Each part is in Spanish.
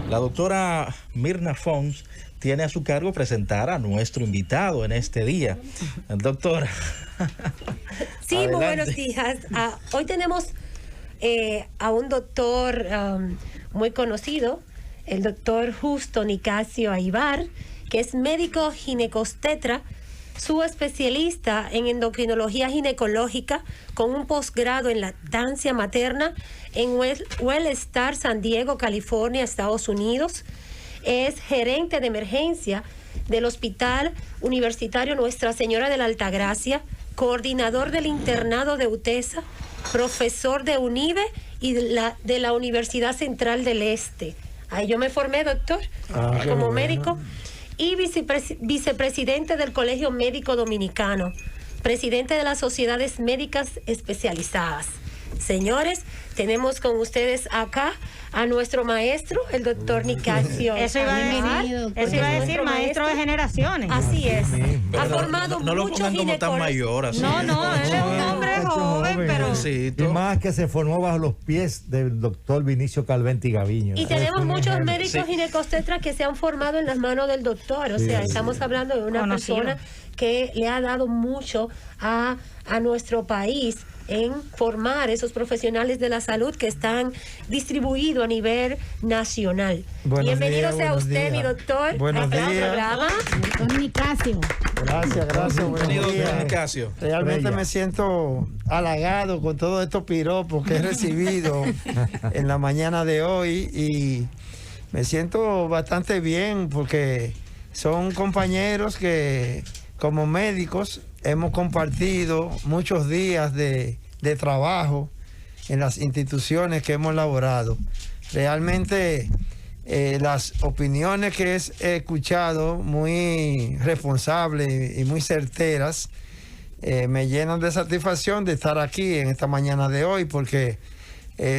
La doctora Mirna Fons tiene a su cargo presentar a nuestro invitado en este día. Doctora. Sí, muy buenos días. Hoy tenemos a un doctor muy conocido, el doctor Justo Nicasio Aybar, que es médico ginecobstetra, subespecialista en endocrinología ginecológica con un posgrado en lactancia materna en Wellstar, San Diego, California, Estados Unidos. Es gerente de emergencia del Hospital Universitario Nuestra Señora de la Altagracia, coordinador del internado de UTESA, profesor de UNIBE y de la Universidad Central del Este. Ahí yo me formé, doctor, como médico. Y vicepresidente del Colegio Médico Dominicano, presidente de las Sociedades Médicas Especializadas. Señores, tenemos con ustedes acá a nuestro maestro, el doctor Nicasio. Eso iba a decir, maestro de generaciones. Así es. Ha formado muchos ginecólogos. No, él es un hombre joven, pero... Y más que se formó bajo los pies del doctor Vinicio Calventi Gaviño. Y tenemos muchos médicos ginecobstetras que se han formado en las manos del doctor. O sea, estamos hablando de una persona que le ha dado mucho a nuestro país en formar esos profesionales de la salud que están distribuidos a nivel nacional. Bienvenido sea usted, mi doctor, a este programa. Doctor Nicasio. Gracias. Bienvenido, doctor Nicasio. Realmente me siento halagado con todos estos piropos que he recibido en la mañana de hoy y me siento bastante bien porque son compañeros que como médicos hemos compartido muchos días de trabajo en las instituciones que hemos laborado. Realmente las opiniones que he escuchado muy responsables y muy certeras me llenan de satisfacción de estar aquí en esta mañana de hoy porque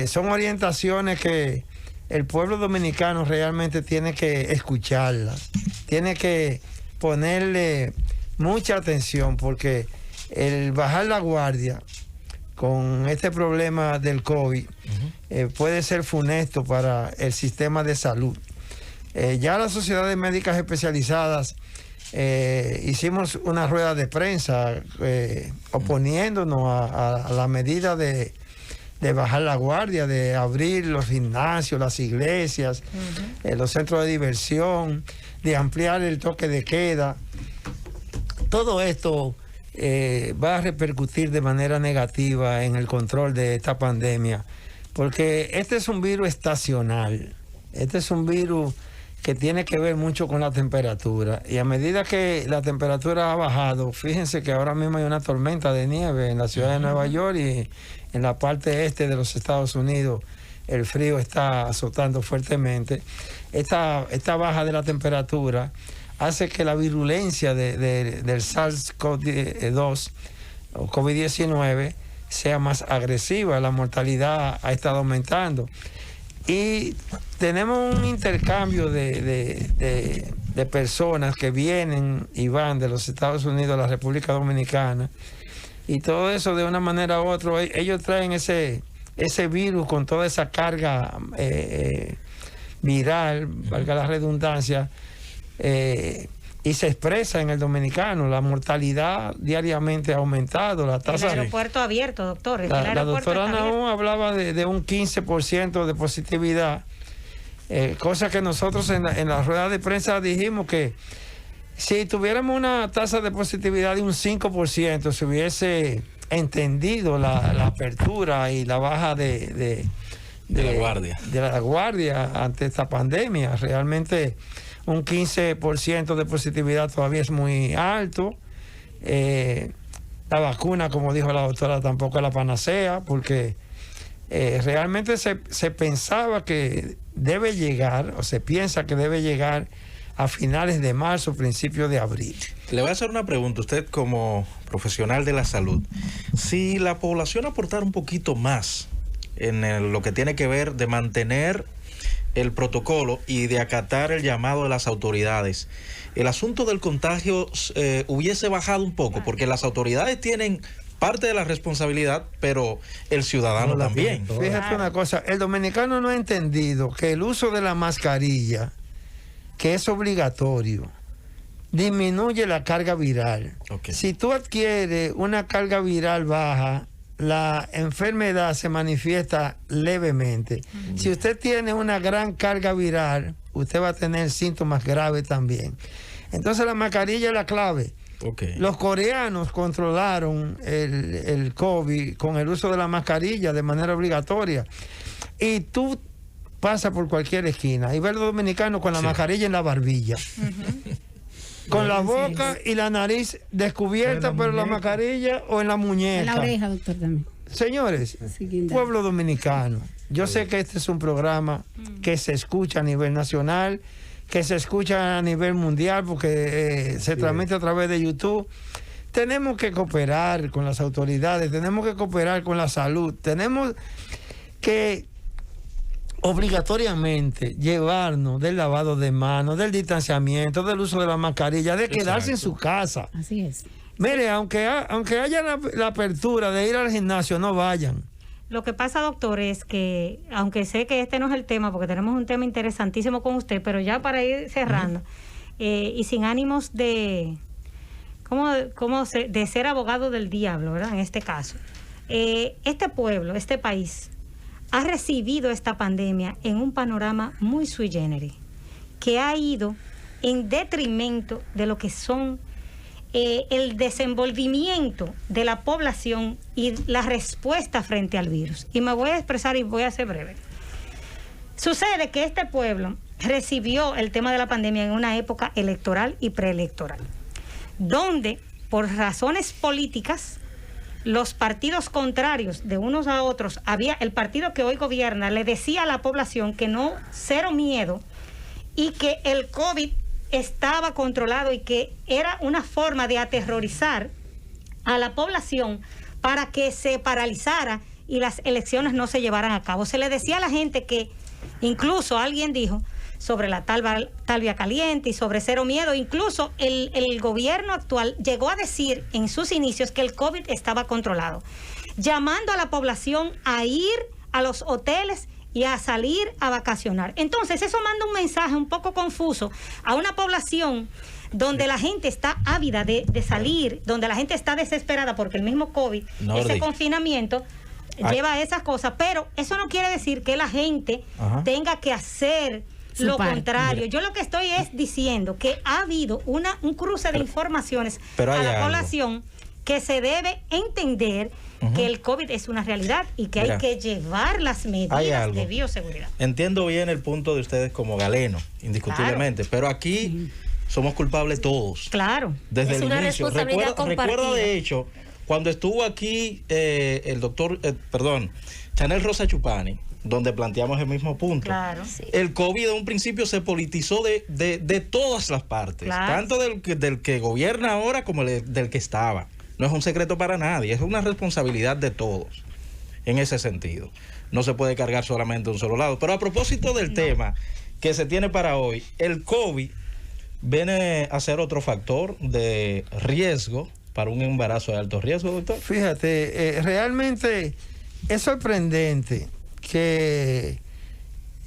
son orientaciones que el pueblo dominicano realmente tiene que escucharlas, tiene que ponerle mucha atención porque el bajar la guardia con este problema del COVID puede ser funesto para el sistema de salud. Ya las sociedades médicas especializadas hicimos una rueda de prensa oponiéndonos a la medida de bajar la guardia, de abrir los gimnasios, las iglesias, los centros de diversión, de ampliar el toque de queda. Todo esto va a repercutir de manera negativa en el control de esta pandemia, porque este es un virus estacional, este es un virus que tiene que ver mucho con la temperatura, y a medida que la temperatura ha bajado, fíjense que ahora mismo hay una tormenta de nieve en la ciudad de Nueva York y en la parte este de los Estados Unidos el frío está azotando fuertemente. Esta baja de la temperatura hace que la virulencia del SARS-CoV-2 o COVID-19 sea más agresiva, la mortalidad ha estado aumentando. Y tenemos un intercambio de personas que vienen y van de los Estados Unidos a la República Dominicana, y todo eso de una manera u otra, ellos traen ese virus con toda esa carga viral, valga la redundancia, y se expresa en el dominicano. La mortalidad diariamente ha aumentado. La tasa, el aeropuerto abierto, doctor. La doctora Naum hablaba de un 15% de positividad, cosa que nosotros en la rueda de prensa dijimos que si tuviéramos una tasa de positividad de un 5%, se hubiese entendido la apertura y la baja de la guardia ante esta pandemia. Realmente un 15% de positividad todavía es muy alto. La vacuna, como dijo la doctora, tampoco es la panacea, porque realmente se pensaba que debe llegar, o se piensa que debe llegar a finales de marzo, principios de abril. Le voy a hacer una pregunta, usted como profesional de la salud. Si la población aportara un poquito más en lo que tiene que ver de mantener el protocolo y de acatar el llamado de las autoridades, el asunto del contagio hubiese bajado un poco, porque las autoridades tienen parte de la responsabilidad, pero el ciudadano también. Fíjate una cosa, el dominicano no ha entendido que el uso de la mascarilla, que es obligatorio, disminuye la carga viral. Okay. Si tú adquieres una carga viral baja, la enfermedad se manifiesta levemente. Si usted tiene una gran carga viral, usted va a tener síntomas graves también. Entonces la mascarilla es la clave. Okay. Los coreanos controlaron el COVID con el uso de la mascarilla de manera obligatoria. Y tú pasas por cualquier esquina y ves a los dominicanos con la mascarilla en la barbilla. Con la boca y la nariz descubierta, pero la mascarilla o en la muñeca. En la oreja, doctor, también. Señores, pueblo dominicano, yo sé que este es un programa que se escucha a nivel nacional, que se escucha a nivel mundial, porque se transmite a través de YouTube. Tenemos que cooperar con las autoridades, tenemos que cooperar con la salud, tenemos que obligatoriamente llevarnos del lavado de manos, del distanciamiento, del uso de la mascarilla, de quedarse en su casa. Así es. Mire, aunque haya la apertura de ir al gimnasio, no vayan. Lo que pasa, doctor, es que, aunque sé que este no es el tema, porque tenemos un tema interesantísimo con usted, pero ya para ir cerrando, y sin ánimos de de ser abogado del diablo, ¿verdad? En este caso, este pueblo, este país, ha recibido esta pandemia en un panorama muy sui generis, que ha ido en detrimento de lo que son el desenvolvimiento de la población y la respuesta frente al virus. Y me voy a expresar y voy a ser breve. Sucede que este pueblo recibió el tema de la pandemia en una época electoral y preelectoral, donde por razones políticas los partidos contrarios de unos a otros, el partido que hoy gobierna le decía a la población que no, cero miedo, y que el COVID estaba controlado y que era una forma de aterrorizar a la población para que se paralizara y las elecciones no se llevaran a cabo. Se le decía a la gente que, incluso alguien dijo sobre la talvia caliente y sobre cero miedo, incluso el gobierno actual llegó a decir en sus inicios que el COVID estaba controlado, llamando a la población a ir a los hoteles y a salir a vacacionar. Entonces eso manda un mensaje un poco confuso a una población donde la gente está ávida de salir, donde la gente está desesperada porque el mismo COVID, ese confinamiento lleva a esas cosas, pero eso no quiere decir que la gente tenga que hacer lo contrario. Yo lo que estoy es diciendo que ha habido un cruce de informaciones a la población que se debe entender que el COVID es una realidad y que hay que llevar las medidas de bioseguridad. Entiendo bien el punto de ustedes como galeno, indiscutiblemente, pero aquí somos culpables todos. Claro. Desde es el una inicio. responsabilidad compartida. Recuerdo de hecho, cuando estuvo aquí el doctor, Chanel Rosa Chupani, donde planteamos el mismo punto. Claro. Sí. El COVID de un principio se politizó de todas las partes, tanto del que gobierna ahora como del que estaba. No es un secreto para nadie, es una responsabilidad de todos en ese sentido. No se puede cargar solamente un solo lado. Pero a propósito del tema que se tiene para hoy, el COVID viene a ser otro factor de riesgo para un embarazo de alto riesgo, doctor. Fíjate, realmente es sorprendente que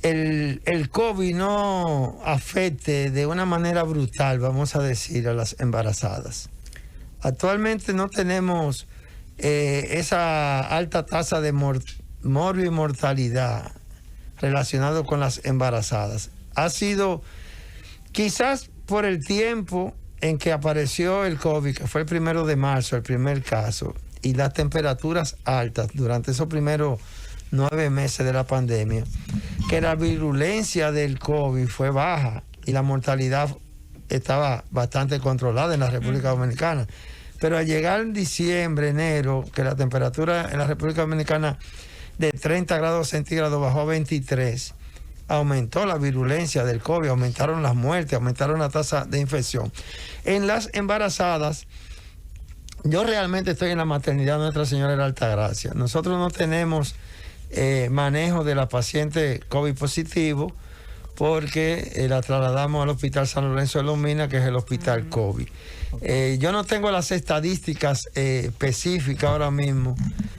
el COVID no afecte de una manera brutal, vamos a decir, a las embarazadas. Actualmente no tenemos esa alta tasa de mortalidad relacionado con las embarazadas. Ha sido quizás por el tiempo en que apareció el COVID, que fue el 1 de marzo, el primer caso, y las temperaturas altas durante esos primeros 9 meses de la pandemia, que la virulencia del COVID fue baja y la mortalidad estaba bastante controlada en la República Dominicana. Pero al llegar en diciembre, enero, que la temperatura en la República Dominicana de 30 grados centígrados bajó a 23, aumentó la virulencia del COVID, aumentaron las muertes, aumentaron la tasa de infección. En las embarazadas, yo realmente estoy en la maternidad Nuestra Señora de la Altagracia. Nosotros no tenemos manejo de la paciente COVID positivo, porque la trasladamos al Hospital San Lorenzo de los Minas, que es el hospital COVID. Yo no tengo las estadísticas específicas ahora mismo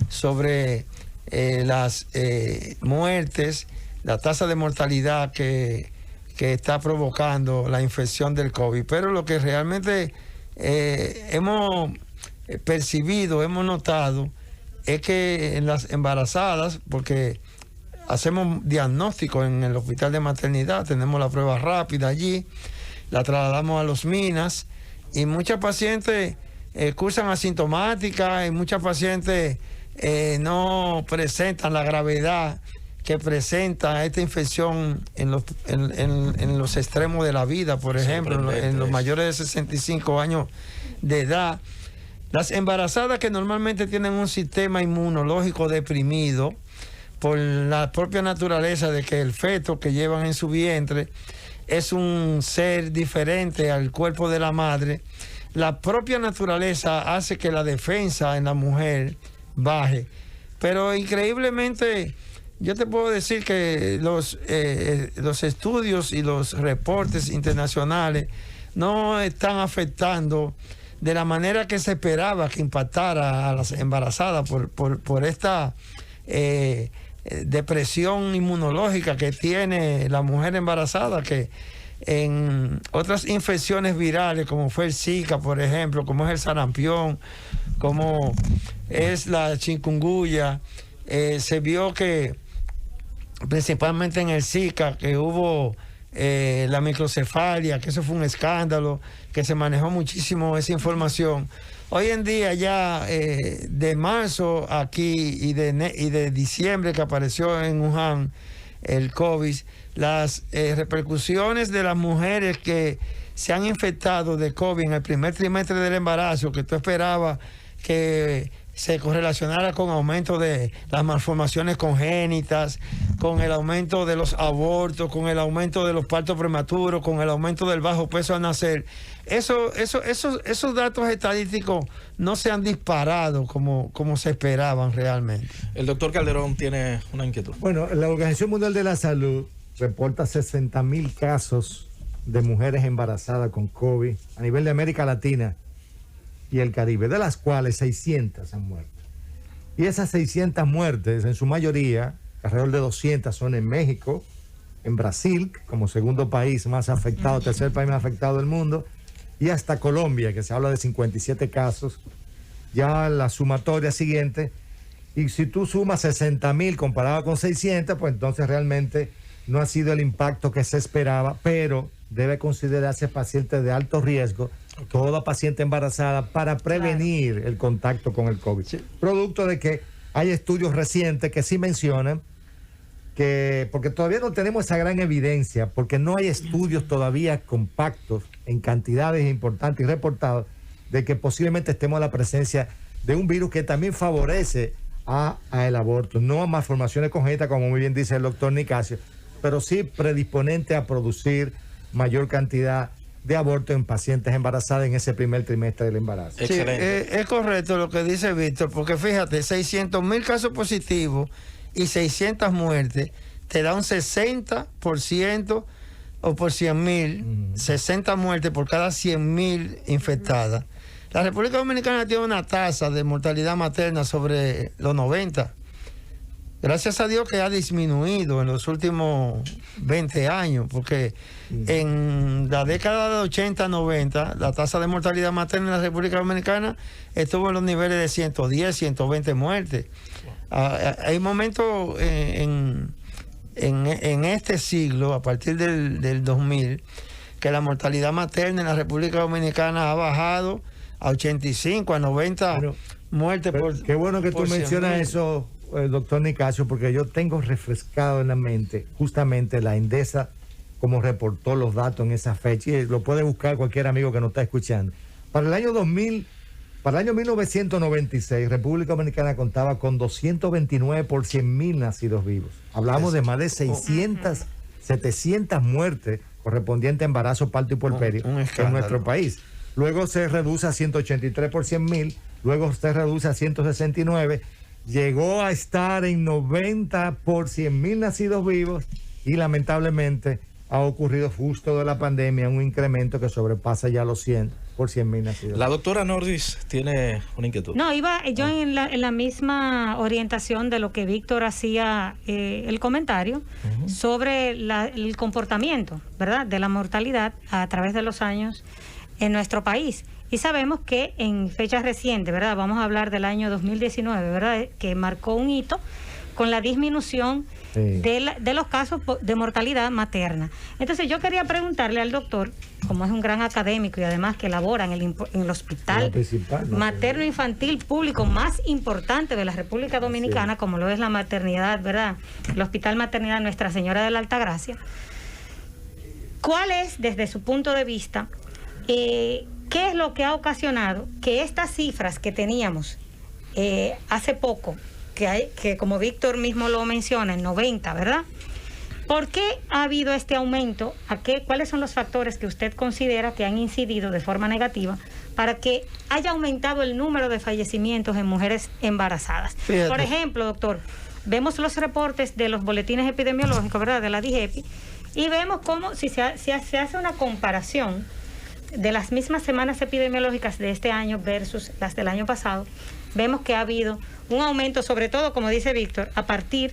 sobre las muertes, la tasa de mortalidad que está provocando la infección del COVID, pero lo que realmente hemos percibido, hemos notado, es que en las embarazadas, porque hacemos diagnóstico en el hospital de maternidad, tenemos la prueba rápida allí, la trasladamos a los Minas, y muchas pacientes cursan asintomáticas, y muchas pacientes no presentan la gravedad que presenta esta infección en los extremos de la vida, por ejemplo, en los mayores de 65 años de edad. Las embarazadas que normalmente tienen un sistema inmunológico deprimido por la propia naturaleza de que el feto que llevan en su vientre es un ser diferente al cuerpo de la madre, la propia naturaleza hace que la defensa en la mujer baje. Pero increíblemente, yo te puedo decir que los estudios y los reportes internacionales no están afectando de la manera que se esperaba que impactara a las embarazadas por esta depresión inmunológica que tiene la mujer embarazada, que en otras infecciones virales, como fue el Zika, por ejemplo, como es el sarampión, como es la chikungunya, se vio que principalmente en el Zika, que hubo la microcefalia, que eso fue un escándalo, que se manejó muchísimo esa información. Hoy en día ya de marzo aquí y de diciembre que apareció en Wuhan el COVID, las repercusiones de las mujeres que se han infectado de COVID en el primer trimestre del embarazo, que tú esperabas que se correlacionara con aumento de las malformaciones congénitas, con el aumento de los abortos, con el aumento de los partos prematuros, con el aumento del bajo peso al nacer. Esos datos estadísticos no se han disparado como se esperaban realmente. El doctor Calderón tiene una inquietud. Bueno, la Organización Mundial de la Salud reporta 60,000 casos de mujeres embarazadas con COVID a nivel de América Latina y el Caribe, de las cuales 600 han muerto. Y esas 600 muertes, en su mayoría, alrededor de 200 son en México, en Brasil, como segundo país más afectado, tercer país más afectado del mundo, y hasta Colombia, que se habla de 57 casos, ya la sumatoria siguiente. Y si tú sumas 60,000 comparado con 600, pues entonces realmente no ha sido el impacto que se esperaba, pero debe considerarse paciente de alto riesgo, toda paciente embarazada, para prevenir el contacto con el COVID. Sí. Producto de que hay estudios recientes que sí mencionan que, porque todavía no tenemos esa gran evidencia, porque no hay estudios todavía compactos en cantidades importantes y reportados, de que posiblemente estemos a la presencia de un virus que también favorece a el aborto, no a malformaciones congénitas, como muy bien dice el doctor Nicasio, pero sí predisponente a producir mayor cantidad de aborto en pacientes embarazadas en ese primer trimestre del embarazo. Sí, es correcto lo que dice Víctor, porque fíjate, 600,000 casos positivos y 600 muertes, te da un 60% o por 100,000, 60 muertes por cada 100,000 infectadas. La República Dominicana tiene una tasa de mortalidad materna sobre los 90. Gracias a Dios que ha disminuido en los últimos 20 años, porque en la década de 80-90 la tasa de mortalidad materna en la República Dominicana estuvo en los niveles de 110, 120 muertes. Hay momentos en este siglo, a partir del 2000, que la mortalidad materna en la República Dominicana ha bajado a 85, a 90 muertes por. Qué bueno que tú mencionas eso, doctor Nicasio, porque yo tengo refrescado en la mente justamente la Endesa, como reportó los datos en esa fecha, y lo puede buscar cualquier amigo que nos está escuchando. Para el año 1996, República Dominicana contaba con 229 por 100,000 nacidos vivos. Hablamos de más de 600, 700 muertes correspondientes a embarazo, parto y puerperio en nuestro país. Luego se reduce a 183 por 100,000, luego se reduce a 169, llegó a estar en 90 por 100,000 nacidos vivos y lamentablemente ha ocurrido justo de la pandemia un incremento que sobrepasa ya los 100 por 100.000 nacidos. La doctora Nordis tiene una inquietud. No, iba yo en la misma orientación de lo que Víctor hacía el comentario sobre el comportamiento, ¿verdad?, de la mortalidad a través de los años en nuestro país. Y sabemos que en fechas recientes, ¿verdad?, vamos a hablar del año 2019, ¿verdad?, que marcó un hito con la disminución de los casos de mortalidad materna. Entonces yo quería preguntarle al doctor, como es un gran académico y además que labora en el hospital materno infantil público más importante de la República Dominicana, como lo es la maternidad, ¿verdad?, el Hospital Maternidad Nuestra Señora de la Altagracia, ¿cuál es, desde su punto de vista, qué es lo que ha ocasionado que estas cifras que teníamos hace poco, que como Víctor mismo lo menciona, en 90, ¿verdad? ¿Por qué ha habido este aumento? ¿Cuáles son los factores que usted considera que han incidido de forma negativa para que haya aumentado el número de fallecimientos en mujeres embarazadas? Fíjate. Por ejemplo, doctor, vemos los reportes de los boletines epidemiológicos, ¿verdad?, de la DIGEPI, y vemos cómo, si se hace una comparación de las mismas semanas epidemiológicas de este año versus las del año pasado, vemos que ha habido un aumento, sobre todo, como dice Víctor, a partir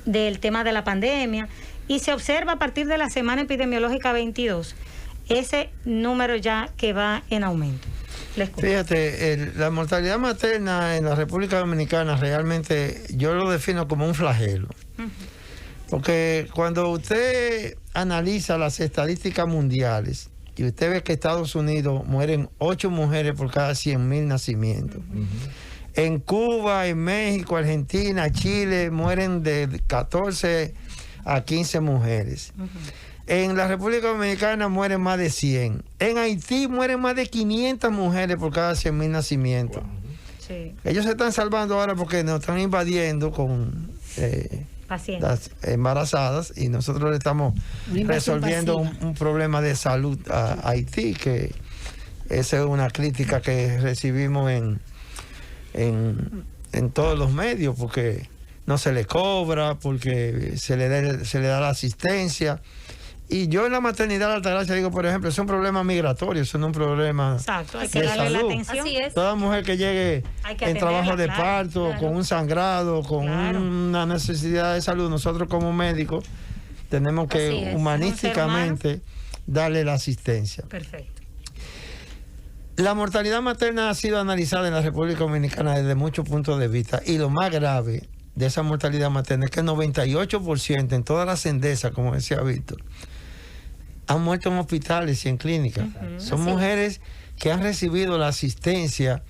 del tema de la pandemia, y se observa a partir de la semana epidemiológica 22 ese número ya que va en aumento. Fíjate, la mortalidad materna en la República Dominicana realmente yo lo defino como un flagelo. Porque cuando usted analiza las estadísticas mundiales y usted ve que Estados Unidos mueren 8 mujeres por cada 100.000 nacimientos. En Cuba, en México, Argentina, Chile, mueren de 14 a 15 mujeres. En la República Dominicana mueren más de 100. En Haití mueren más de 500 mujeres por cada 100.000 nacimientos. Sí. Ellos se están salvando ahora porque nos están invadiendo con las embarazadas, y nosotros le estamos resolviendo un problema de salud a Haití, que esa es una crítica que recibimos en todos los medios, porque no se le cobra, porque se le da la asistencia. Y yo en la maternidad de Altagracia digo, por ejemplo, es un problema migratorio, eso no es un problema hay que darle salud. La atención. Así es. Toda mujer que llegue en trabajo de parto, con un sangrado, con una necesidad de salud, nosotros como médicos tenemos que humanísticamente darle la asistencia. Perfecto. La mortalidad materna ha sido analizada en la República Dominicana desde muchos puntos de vista, y lo más grave de esa mortalidad materna es que el 98% en todas las endesas, como decía Víctor, han muerto en hospitales y en clínicas. Son mujeres que han recibido la asistencia,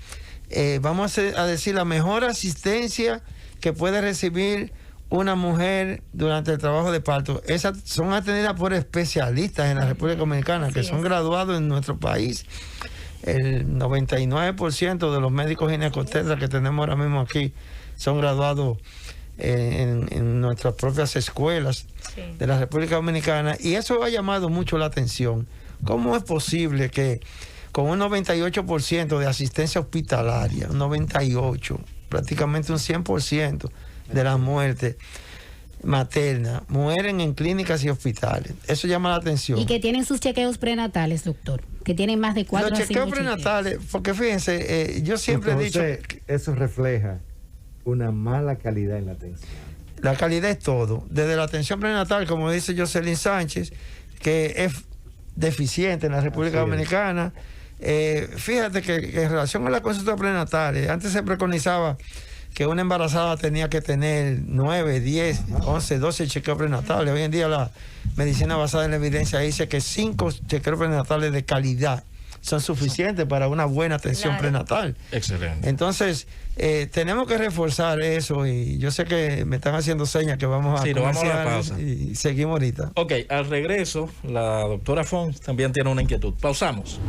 vamos a decir, la mejor asistencia que puede recibir una mujer durante el trabajo de parto. Esas son atendidas por especialistas en la República Dominicana, que son graduados en nuestro país. El 99% de los médicos ginecobstetras que tenemos ahora mismo aquí son graduados en nuestras propias escuelas de la República Dominicana, y eso ha llamado mucho la atención. ¿Cómo es posible que con un 98% de asistencia hospitalaria, un 98%, prácticamente un 100% de las muertes maternas, mueren en clínicas y hospitales? Eso llama la atención. Y que tienen sus chequeos prenatales, doctor, que tienen más de 4 Los chequeos prenatales, porque fíjense, yo siempre he dicho... Eso refleja una mala calidad en la atención. La calidad es todo, desde la atención prenatal, como dice Jocelyn Sánchez, que es deficiente en la República Dominicana. Fíjate que en relación a la consulta prenatal, antes se preconizaba que una embarazada tenía que tener 9, 10, 11, 12 chequeos prenatales. Hoy en día la medicina basada en la evidencia dice que 5 chequeos prenatales de calidad son suficientes para una buena atención prenatal. Excelente. Entonces, tenemos que reforzar eso, y yo sé que me están haciendo señas que vamos a la pausa y seguimos ahorita. Ok, al regreso, la doctora Font también tiene una inquietud. Pausamos.